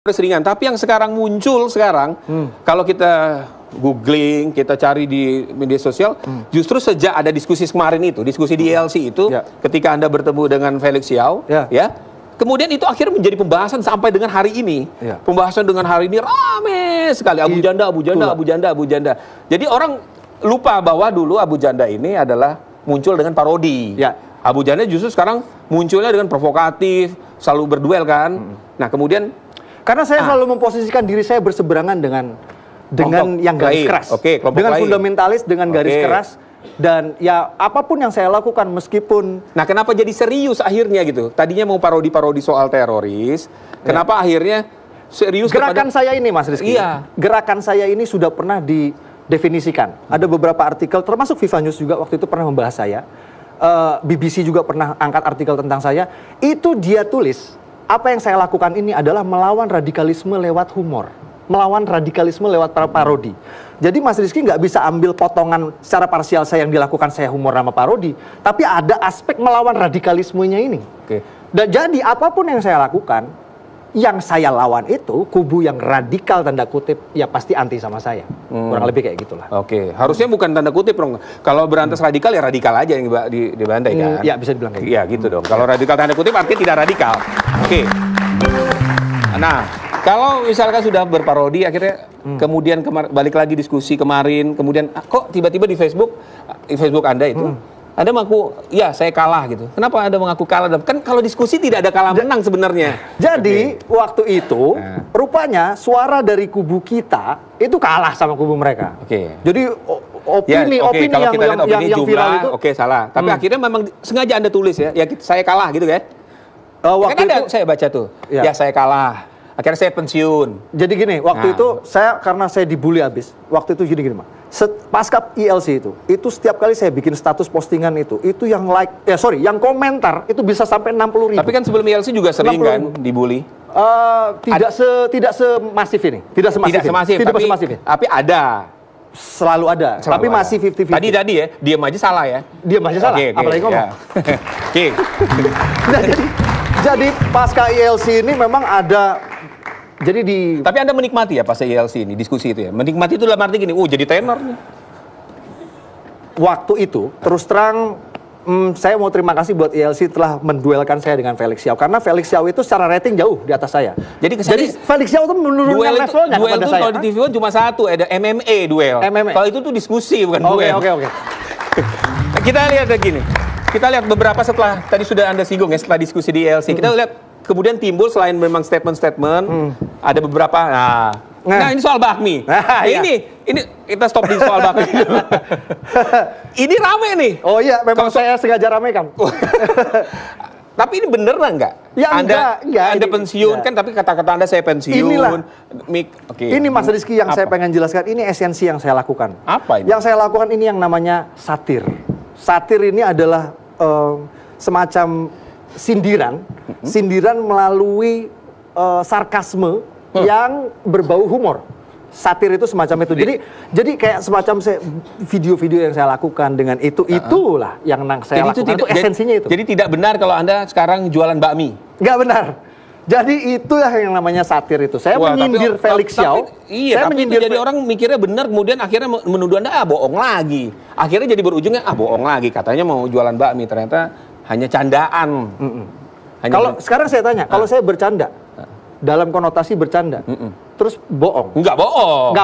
Ringan, tapi yang sekarang muncul kalau kita googling, kita cari di media sosial, justru sejak ada diskusi kemarin itu, diskusi di ILC itu, ketika Anda bertemu dengan Felix Xiao, kemudian itu akhirnya menjadi pembahasan sampai dengan hari ini. Pembahasan dengan hari ini rame sekali, Abu Janda. Jadi orang lupa bahwa dulu Abu Janda ini adalah muncul dengan parodi. Abu Janda justru sekarang munculnya dengan provokatif, selalu berduel kan. Nah kemudian karena saya selalu memposisikan diri saya berseberangan dengan yang garis keras, dengan fundamentalis, dengan garis keras, dan ya apapun yang saya lakukan meskipun. Nah kenapa jadi serius akhirnya gitu? Tadinya mau parodi-parodi soal teroris, kenapa akhirnya serius? Gerakan saya ini, Mas Rizky, gerakan saya ini sudah pernah didefinisikan. Ada beberapa artikel, termasuk Viva News juga waktu itu pernah membahas saya. BBC juga pernah angkat artikel tentang saya. Itu dia tulis. Apa yang saya lakukan ini adalah melawan radikalisme lewat humor. Melawan radikalisme lewat parodi. Jadi Mas Rizky nggak bisa ambil potongan secara parsial saya yang dilakukan saya humor sama parodi. Tapi ada aspek melawan radikalismenya ini. Dan jadi apapun yang saya lakukan, yang saya lawan itu kubu yang radikal tanda kutip ya pasti anti sama saya. Kurang lebih kayak gitulah. Harusnya bukan tanda kutip dong. Kalau berantas radikal ya radikal aja yang dibantai kan. Ya bisa dibilang kayak gitu. Ya gitu dong. Kalau radikal tanda kutip artinya tidak radikal. Nah, kalau misalkan sudah berparodi akhirnya kemudian balik lagi diskusi kemarin, kemudian kok tiba-tiba di Facebook Anda itu Anda mengaku, ya saya kalah gitu. Kenapa Anda mengaku kalah? Kan kalau diskusi tidak ada kalah menang sebenarnya. Jadi waktu itu rupanya suara dari kubu kita itu kalah sama kubu mereka. Jadi opini kalau kita lihat opini yang jumlah, viral itu salah. Tapi akhirnya memang sengaja Anda tulis ya saya kalah gitu kan? Waktu itu saya baca tuh, ya saya kalah. Akhirnya saya pensiun. Jadi gini, waktu itu karena saya dibully abis. Waktu itu gini Mak. Pasca ILC itu setiap kali saya bikin status postingan itu yang yang komentar itu bisa sampai 60.000. Tapi kan sebelum ILC juga sering kan dibully. Tidak semasif ini, tidak semasif ini. Tapi ada. Selalu ada. Tapi masih 50-50. Tadi ya, diam aja salah ya. Diam aja salah. Apalagi ngomong. Jadi pasca ILC ini memang ada. Tapi Anda menikmati ya pas ILC ini, diskusi itu ya? Menikmati itu dalam arti gini, jadi tenor nih. Waktu itu, terus terang, saya mau terima kasih buat ILC telah menduelkan saya dengan Felix Xiao. Karena Felix Xiao itu secara rating jauh di atas saya. Jadi Felix Xiao itu menurunkan levelnya duel kepada itu saya. Kalau di TV One cuma satu, ada MMA duel. Kalau itu tuh diskusi, bukan duel. Kita lihat gini. Kita lihat beberapa setelah, tadi sudah Anda singgung ya, setelah diskusi di ILC. Kita lihat kemudian timbul selain memang statement-statement, ada beberapa, nah ini soal bakmi. Ini kita stop di soal bakmi. Ini rame nih. Oh iya, memang saya sengaja ramekan. Tapi ini bener nggak? Ya Anda pensiun kan, tapi kata-kata Anda saya pensiun. Inilah. Ini Mas Rizky yang saya pengen jelaskan, ini esensi yang saya lakukan. Apa ini? Yang saya lakukan ini yang namanya satir. Satir ini adalah semacam sindiran melalui sarkasme yang berbau humor. Satir itu semacam itu. Jadi kayak semacam video-video yang saya lakukan dengan itulah yang saya lakukan. Itu esensinya itu. Jadi tidak benar kalau Anda sekarang jualan bakmi. Nggak benar. Jadi itulah yang namanya satir itu. Saya menyindir Felix Xiao. Iya, tapi itu jadi orang mikirnya benar, kemudian akhirnya menuduh Anda bohong lagi. Akhirnya jadi berujungnya bohong lagi. Katanya mau jualan bakmi, ternyata hanya candaan. Kalau sekarang saya tanya, kalau saya bercanda dalam konotasi bercanda, terus bohong? Nggak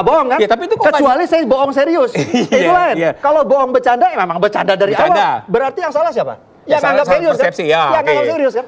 bohong kan? Ya, tapi itu kecuali saya bohong serius. Itu lain. Kalau bohong bercanda, ya memang bercanda dari awal. Berarti yang salah siapa? Yang anggap serius kan? Persepsi, ya. Yang anggap serius kan?